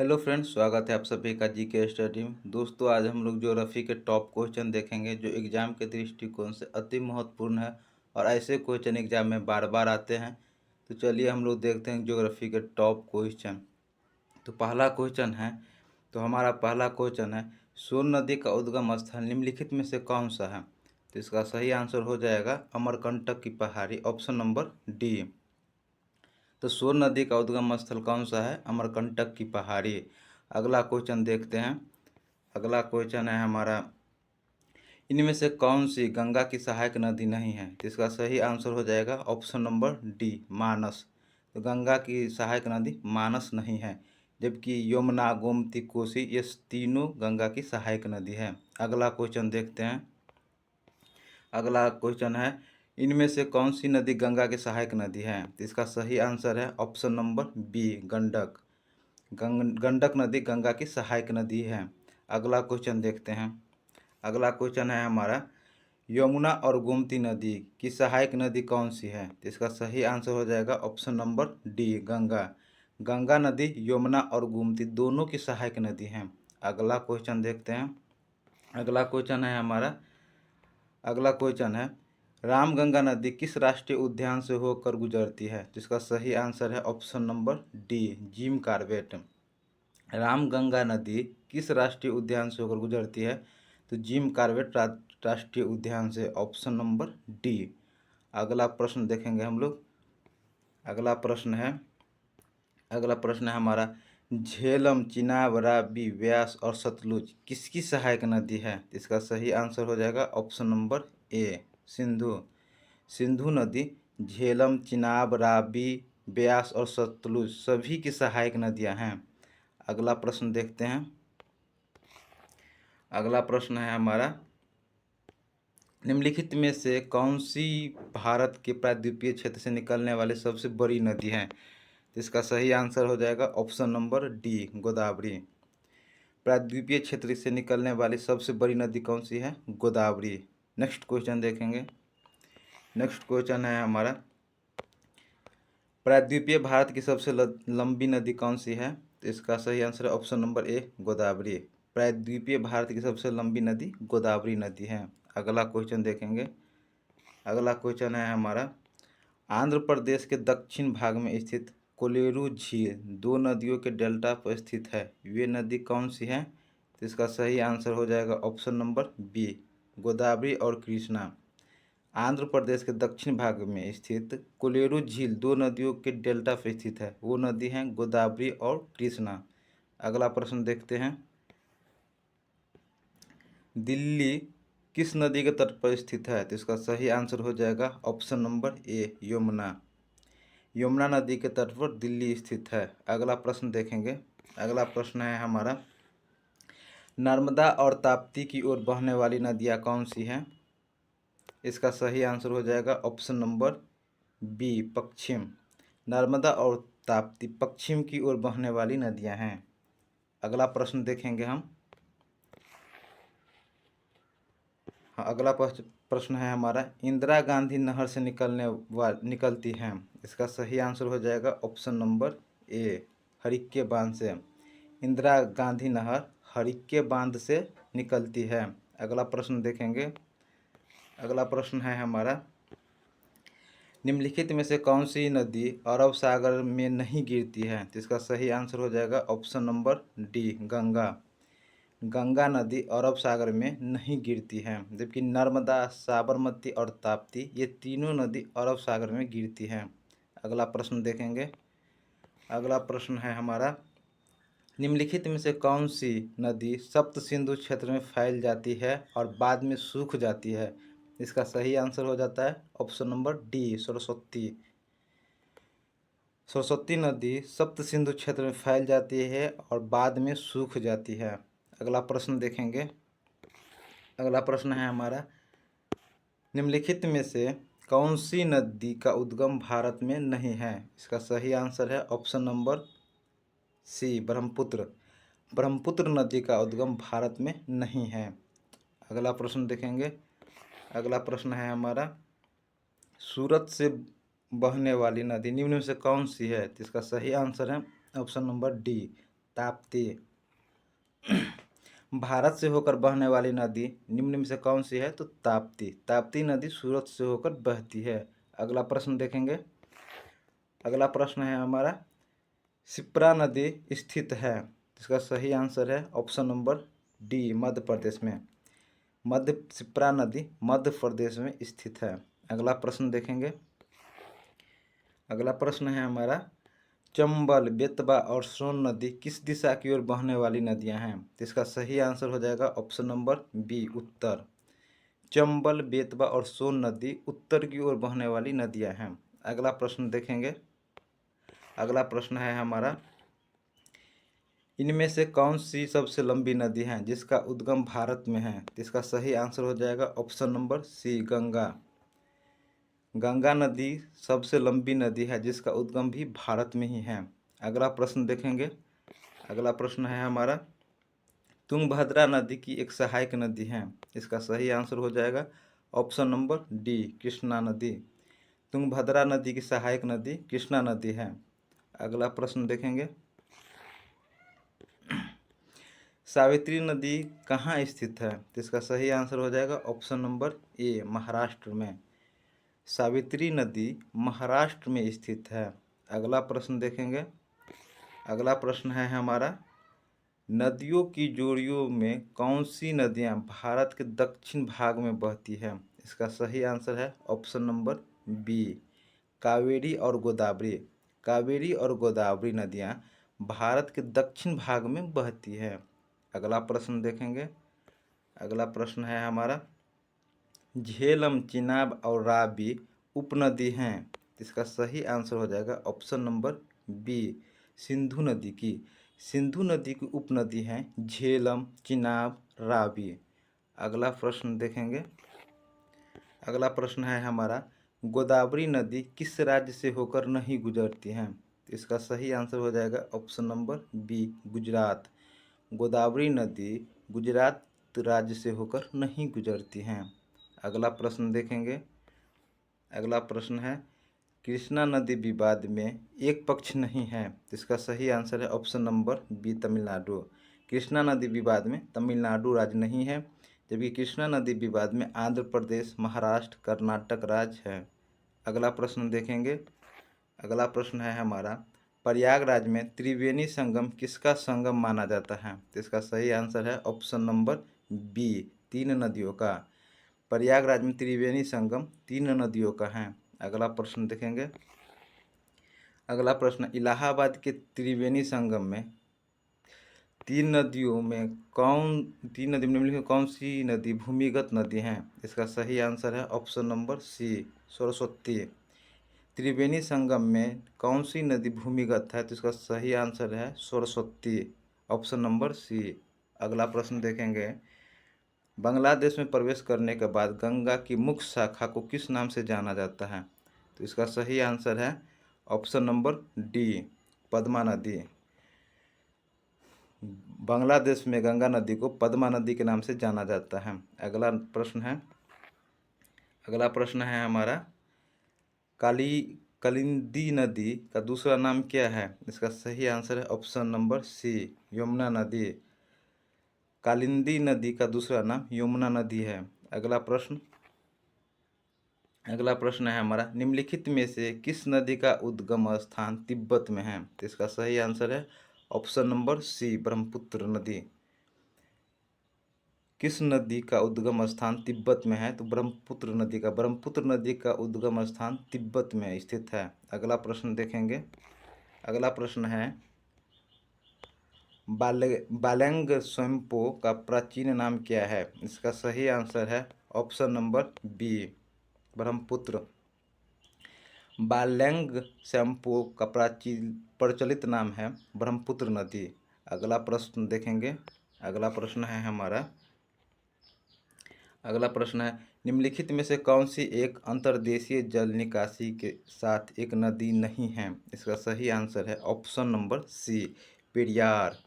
Hello friends, स्वागत है आप सभी का जीके स्टडी में। दोस्तों, आज हम लोग ज्योग्राफी के टॉप क्वेश्चन देखेंगे जो एग्जाम के दृष्टिकोण से अति महत्वपूर्ण है और ऐसे क्वेश्चन एग्जाम में बार बार आते हैं। तो चलिए हम लोग देखते हैं ज्योग्राफी के टॉप क्वेश्चन। तो पहला क्वेश्चन है, तो हमारा पहला क्वेश्चन है, सोन नदी का उद्गम स्थल निम्नलिखित में से कौन सा है? तो इसका सही आंसर हो जाएगा अमरकंटक की पहाड़ी, ऑप्शन नंबर डी। तो सोन नदी का उद्गम स्थल कौन सा है? अमरकंटक की पहाड़ी। अगला क्वेश्चन देखते हैं। अगला क्वेश्चन है हमारा, इनमें से कौन सी गंगा की सहायक नदी नहीं है? तो इसका सही आंसर हो जाएगा ऑप्शन नंबर डी, मानस। तो गंगा की सहायक नदी मानस नहीं है, जबकि यमुना, गोमती, कोसी ये तीनों गंगा की सहायक नदी है। अगला क्वेश्चन देखते हैं। अगला क्वेश्चन है, इनमें से कौन सी नदी गंगा की सहायक नदी है? तो इसका सही आंसर है option number B, Gandak. Gandak नदी गंगा की सहायक नदी है। अगला क्वेश्चन देखते हैं। अगला क्वेश्चन है हमारा, यमुना और गोमती नदी की सहायक नदी कौन सी है? तो इसका सही आंसर हो जाएगा option number D, Ganga. Ganga नदी यमुना और गोमती दोनों की सहायक नदी हैं। अगला क्वेश्चन देखते हैं। अगला क्वेश्चन है हमारा, अगला क्वेश्चन है, रामगंगा नदी किस राष्ट्रीय उद्यान से होकर गुजरती है? जिसका सही आंसर है option number D, Jim Corbett. Ramganga नदी किस राष्ट्रीय उद्यान से होकर गुजरती है? तो जिम कार्बेट राष्ट्रीय उद्यान से, ऑप्शन नंबर डी। अगला प्रश्न देखेंगे हम लोग। अगला प्रश्न है, अगला प्रश्न है हमारा, झेलम, चिनाब, रावी, व्यास और सतलुज किसकी सहायक नदी है? इसका सही आंसर हो जाएगा option number A, Sindhu. Sindhu नदी झेलम, चिनाब, रावी, व्यास और सतलुज सभी की सहायक नदियां हैं। अगला प्रश्न देखते हैं। अगला प्रश्न है हमारा, निम्नलिखित में से कौन सी भारत के प्रायद्वीपीय क्षेत्र से निकलने वाली सबसे बड़ी नदी है? तो इसका सही आंसर हो जाएगा ऑप्शन नंबर डी, गोदावरी। प्रायद्वीपीय क्षेत्र से निकलने वाली सबसे बड़ी नदी कौन सी है? गोदावरी। नेक्स्ट क्वेश्चन देखेंगे। नेक्स्ट क्वेश्चन है हमारा, प्रायद्वीपीय भारत की सबसे लंबी नदी कौन सी है? तो इसका सही आंसर है ऑप्शन नंबर ए, गोदावरी। प्रायद्वीपीय भारत की सबसे लंबी नदी गोदावरी नदी है। अगला क्वेश्चन देखेंगे। अगला क्वेश्चन है हमारा, आंध्र प्रदेश के दक्षिण भाग में स्थित कोलेरू झील दो नदियों के डेल्टा पर स्थित है, वे नदी कौन सी है? तो इसका सही आंसर हो जाएगा ऑप्शन नंबर बी, गोदावरी और कृष्णा। आंध्र प्रदेश के दक्षिण भाग में स्थित कोलेरू झील दो नदियों के डेल्टा पर स्थित है, वो नदी हैं गोदावरी और कृष्णा। अगला प्रश्न देखते हैं। दिल्ली किस नदी के तट पर स्थित है? तो इसका सही आंसर हो जाएगा option number A, Yamuna. Yamuna नदी के तट पर दिल्ली स्थित है। अगला प्रश्न देखेंगे। अगला प्रश्न है हमारा, नर्मदा और ताप्ती की ओर बहने वाली नदियाँ कौन सी हैं? इसका सही आंसर हो जाएगा ऑप्शन नंबर बी, पश्चिम। नर्मदा और ताप्ती पश्चिम की ओर बहने वाली नदियाँ हैं। अगला प्रश्न देखेंगे हम। हाँ, अगला प्रश्न है हमारा, इंदिरा गांधी नहर से निकलती हैं, इसका सही आंसर हो जाएगा ऑप्शन नंबर ए, हरिक्के बांध से। इंदिरा गांधी नहर हरिक्के बांध से निकलती है। अगला प्रश्न देखेंगे। अगला प्रश्न है हमारा, निम्नलिखित में से कौन सी नदी अरब सागर में नहीं गिरती है? तो इसका सही आंसर हो जाएगा option number D, Ganga. Ganga नदी अरब सागर में नहीं गिरती है, जबकि नर्मदा, साबरमती और ताप्ती ये तीनों नदी अरब सागर में गिरती हैं। अगला प्रश्न देखेंगे। अगला प्रश्न है हमारा, निम्नलिखित में से कौन सी नदी सप्त सिंधु क्षेत्र में फैल जाती है और बाद में सूख जाती है? इसका सही आंसर हो जाता है option number D, Saraswati. Saraswati नदी सप्त सिंधु क्षेत्र में फैल जाती है और बाद में सूख जाती है। अगला प्रश्न देखेंगे। अगला प्रश्न है हमारा, निम्नलिखित में से कौन सी नदी का उद्गम भारत में नहीं है? इसका सही आंसर है option number C, Brahmaputra. Brahmaputra नदी का उद्गम भारत में नहीं है। अगला प्रश्न देखेंगे। अगला प्रश्न है हमारा, सूरत से बहने वाली नदी निम्न में से कौन सी है? तो इसका सही आंसर है option number D, Tapti. Bharat से होकर बहने वाली नदी निम्न में से कौन सी है? तो ताप्ती। ताप्ती नदी सूरत से होकर बहती है। अगला प्रश्न देखेंगे। अगला प्रश्न है हमारा, शिप्रा नदी स्थित है? इसका सही आंसर है option number D, Madhya Pradesh में। शिप्रा नदी मध्य प्रदेश में स्थित है। अगला प्रश्न देखेंगे। अगला प्रश्न है हमारा, चंबल, बेतवा और सोन नदी किस दिशा की ओर बहने वाली नदियां हैं? तो इसका सही आंसर हो जाएगा ऑप्शन नंबर बी, उत्तर। चंबल, बेतवा और सोन नदी उत्तर की ओर बहने वाली नदियां हैं। अगला प्रश्न देखेंगे। अगला प्रश्न है हमारा, इनमें से कौन सी सबसे लंबी नदी है जिसका उद्गम भारत में है? तो इसका सही आंसर हो जाएगा option number C, Ganga. Ganga नदी सबसे लंबी नदी है जिसका उद्गम भी भारत में ही है। अगला प्रश्न देखेंगे। अगला प्रश्न है हमारा, तुंगभद्रा नदी की एक सहायक नदी है। इसका सही आंसर हो जाएगा ऑप्शन नंबर डी, कृष्णा नदी। तुंगभद्रा नदी की सहायक नदी कृष्णा नदी है। अगला प्रश्न देखेंगे। सावित्री नदी कहाँ स्थित है? तो इसका सही आंसर हो जाएगा ऑप्शन नंबर ए, महाराष्ट्र में। सावित्री नदी महाराष्ट्र में स्थित है। अगला प्रश्न देखेंगे। अगला प्रश्न है हमारा, नदियों की जोड़ियों में कौन सी नदियां भारत के दक्षिण भाग में बहती है? इसका सही आंसर है ऑप्शन नंबर बी, कावेरी और गोदावरी। कावेरी और गोदावरी नदियां भारत के दक्षिण भाग में बहती है। अगला प्रश्न देखेंगे। अगला प्रश्न है हमारा, झेलम, चिनाब और रावी उपनदी हैं। इसका सही आंसर हो जाएगा ऑप्शन नंबर बी, सिंधु नदी की। सिंधु नदी की उपनदी हैं झेलम, चिनाब, रावी। अगला प्रश्न देखेंगे। अगला प्रश्न है हमारा, गोदावरी नदी किस राज्य से होकर नहीं गुजरती हैं? इसका सही आंसर हो जाएगा option number B, Gujarat. Godavari नदी गुजरात राज्य से होकर नहीं गुजरती हैं। अगला प्रश्न देखेंगे। अगला प्रश्न है, कृष्णा नदी विवाद में एक पक्ष नहीं है। इसका सही आंसर है option number B, Tamil Nadu. Krishna नदी विवाद में तमिलनाडु राज्य नहीं है, जबकि कृष्णा नदी विवाद में आंध्र प्रदेश, महाराष्ट्र, कर्नाटक राज्य है। अगला प्रश्न देखेंगे। अगला प्रश्न है हमारा, प्रयागराज में त्रिवेणी संगम किसका संगम माना जाता है? तो इसका सही आंसर है ऑप्शन नंबर बी, 3 नदियों का। प्रयागराज में त्रिवेणी संगम 3 नदियों का है। अगला प्रश्न देखेंगे। अगला प्रश्न, इलाहाबाद के त्रिवेणी संगम में 3 नदियों में निम्नलिखित में कौन सी नदी भूमिगत नदी है? इसका सही आंसर है ऑप्शन नंबर सी, सरस्वती। त्रिवेणी संगम में कौन सी नदी भूमिगत है? तो इसका सही आंसर है सरस्वती, ऑप्शन नंबर सी। अगला प्रश्न देखेंगे। बांग्लादेश में प्रवेश करने के बाद गंगा की मुख्य शाखा को किस नाम से जाना जाता है? तो इसका सही आंसर है ऑप्शन नंबर डी, पद्मा नदी। बांग्लादेश में गंगा नदी को पद्मा नदी के नाम से जाना जाता है। अगला प्रश्न है हमारा, कालिंदी नदी का दूसरा नाम क्या है? इसका सही आंसर है ऑप्शन नंबर सी, यमुना नदी। कालिंदी नदी का दूसरा नाम यमुना नदी है। अगला प्रश्न है हमारा, निम्नलिखित में से किस नदी का उद्गम स्थान तिब्बत में है? तो इसका सही आंसर है ऑप्शन नंबर सी, ब्रह्मपुत्र नदी। किस नदी का उद्गम स्थान तिब्बत में है? तो ब्रह्मपुत्र नदी का उद्गम स्थान तिब्बत में स्थित है। अगला प्रश्न देखेंगे। अगला प्रश्न है, बालेंग स्वयंपो का प्राचीन नाम क्या है? इसका सही आंसर है ऑप्शन नंबर बी, ब्रह्मपुत्र। बालेंग स्वयंपो का प्रचलित नाम है ब्रह्मपुत्र नदी। अगला प्रश्न देखेंगे। अगला प्रश्न है हमारा, अगला प्रश्न है, निम्नलिखित में से कौन सी एक अंतर्देशीय जल निकासी के साथ एक नदी नहीं है? इसका सही आंसर है ऑप्शन नंबर सी, पेरियार।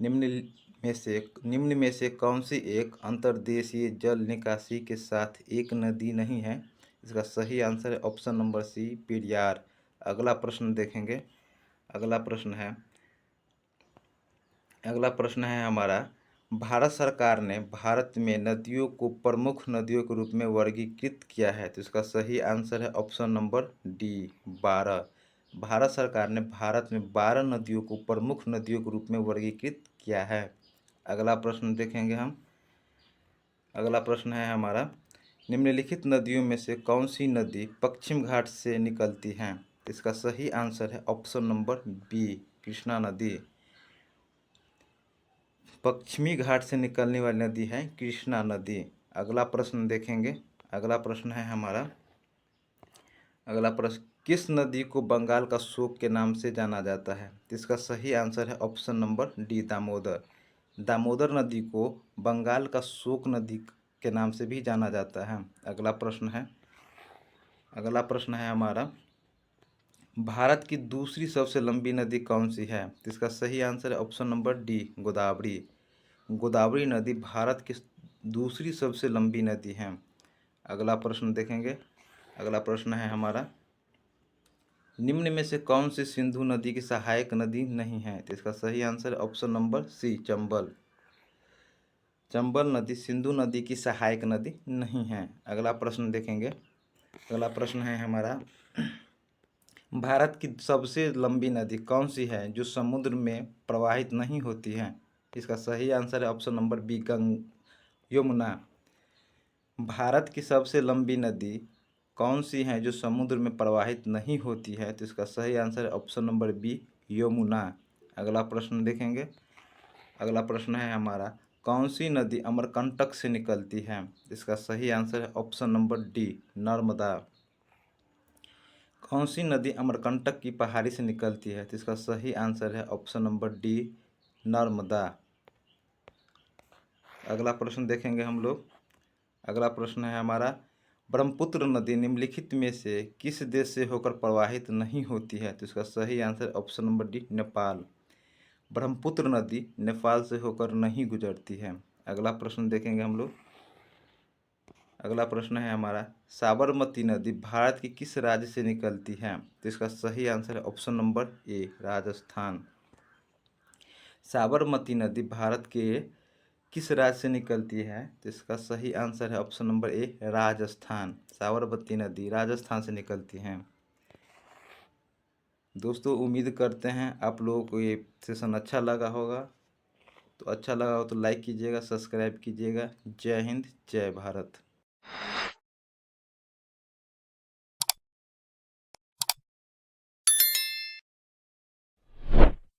निम्न में से कौन सी एक अंतर्देशीय जल निकासी के साथ एक नदी नहीं है? इसका सही आंसर है ऑप्शन नंबर सी, पेरियार। अगला प्रश्न देखेंगे। अगला प्रश्न है, अगला प्रश्न है हमारा, भारत सरकार ने भारत में नदियों को प्रमुख नदियों के रूप में वर्गीकृत किया है। तो इसका सही आंसर है ऑप्शन नंबर डी, 12। भारत सरकार ने भारत में 12 नदियों को प्रमुख नदियों के रूप में वर्गीकृत किया है। अगला प्रश्न देखेंगे हम। अगला प्रश्न है हमारा, निम्नलिखित नदियों में से कौन सी नदी पश्चिम घाट से निकलती है। इसका सही आंसर है ऑप्शन नंबर बी, कृष्णा नदी। पश्चिमी घाट से निकलने वाली नदी है कृष्णा नदी। अगला प्रश्न देखेंगे। अगला प्रश्न है हमारा, अगला प्रश्न, किस नदी को बंगाल का शोक के नाम से जाना जाता है। इसका सही आंसर है option number D, Damodar. Damodar नदी को बंगाल का शोक नदी के नाम से भी जाना जाता है। अगला प्रश्न है, अगला प्रश्न है हमारा, भारत की दूसरी सबसे लंबी नदी कौन सी है। इसका सही आंसर है option number D, Godavari. Godavari नदी भारत की दूसरी सबसे लंबी नदी है। अगला प्रश्न देखेंगे। अगला प्रश्न है हमारा, निम्न में से कौन सी सिंधु नदी की सहायक नदी नहीं है। तो इसका सही आंसर है option number C, Chambal. Chambal नदी सिंधु नदी की सहायक नदी नहीं है। अगला प्रश्न देखेंगे। अगला प्रश्न है हमारा, भारत की सबसे लंबी नदी कौन सी है जो समुद्र में प्रवाहित नहीं होती है। इसका सही आंसर है option number B, Yamuna. Bharat की सबसे लंबी नदी कौन सी है जो समुद्र में प्रवाहित नहीं होती है। तो इसका सही आंसर है ऑप्शन नंबर बी, यमुना। अगला प्रश्न देखेंगे। अगला प्रश्न है हमारा, कौन सी नदी अमरकंटक से निकलती है। इसका सही आंसर है ऑप्शन नंबर डी, नर्मदा। कौन सी नदी अमरकंटक की पहाड़ी से निकलती है। तो इसका सही आंसर है ऑप्शन नंबर डी, नर्मदा। अगला प्रश्न देखेंगे हम लोग। अगला प्रश्न है हमारा, ब्रह्मपुत्र नदी निम्नलिखित में से किस देश से होकर प्रवाहित नहीं होती है। तो इसका सही answer option number D, Nepal. Brahmaputra नदी नेपाल से होकर नहीं गुजरती है। अगला प्रश्न देखेंगे हम लोग। अगला प्रश्न है हमारा, साबरमती नदी भारत के किस राज्य से निकलती है। तो इसका सही आंसर है option number A, Rajasthan. Sabarmati नदी भारत के किस राज्य से निकलती है। तो इसका सही आंसर है option number A, Rajasthan. Sabarmati नदी राजस्थान से निकलती हैं। दोस्तों उम्मीद करते हैं आप लोगों को ये सेशन अच्छा लगा होगा। तो अच्छा लगा हो तो लाइक कीजिएगा, सब्सक्राइब कीजिएगा। जय हिंद, जय भारत।